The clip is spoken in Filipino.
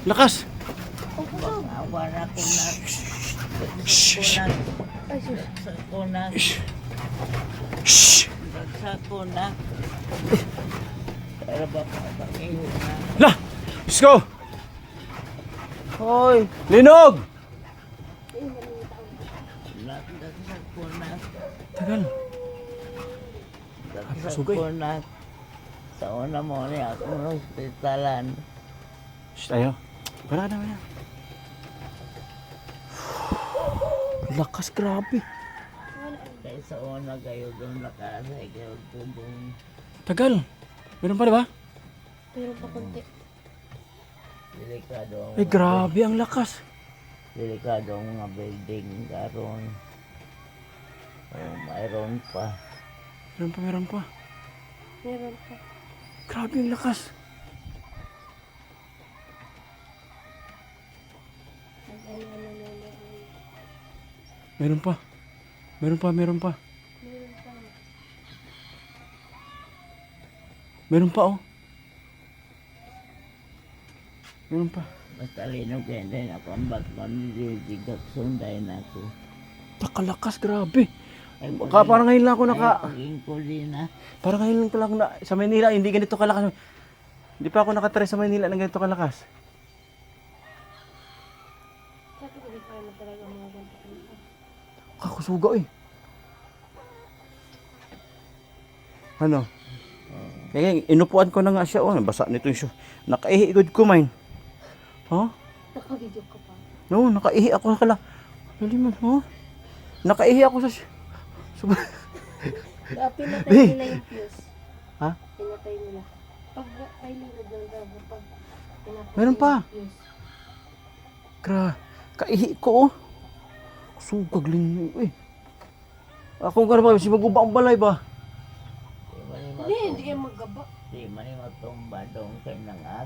Lakas. Awa na ko na. Shh. Bagsak ko na. Shh. Bagsak ko na. Pero baka pakiho na. Lah! Let's go! Hoy! Linog! Bagsak ko na. Tagal. Bagsak sugay. ko na. Sa una mo niya akong hospitalan. Shh, tayo. Wala na, wala. Lakas, grabe. Kaya sa una kayo doon nakasay kayo tubong. Tagal. Meron pa, di ba? Meron pa konti. Delikado ang Ay, grabe ang lakas. delikado ang mga building karon. Oh, mayroon pa. Meron pa, meron pa. Meron pa. Grabe ang lakas. Meron pa. Meron pa, meron pa. Meron pa. Meron pa, oh. Meron pa. Matalino kaya din ako ang batman nililigak sunday na ako. Nakalakas, grabe. Ay, Parang ngayon lang ako paging kulina. Parang ngayon lang ako na sa Maynila, hindi ganito kalakas. Hindi pa ako nakatry sa Maynila ng ganito kalakas. Sabi ko, di pa naman talaga mga ganito. Kakusuga, eh. Ano? Kaya inupuan ko na nga siya. Oh, basa nito yung show. Nakaihi ko main. Oh? Naka-video ka pa. No, nakaihi ako sa kala. Dali man, oh. Nakaihi ako sa Kaya pinatay Hey! nila yung fuse. Ha? Pinatay nila. Pag ay linod ng gabo, pag pinatay Meron pa. yung fuse. Kaihi ko, oh. Sugag linyo, eh. Ako nga naman, si magubang balay ba? Di man Hindi, hindi yan maggaba. matumba doon kay nang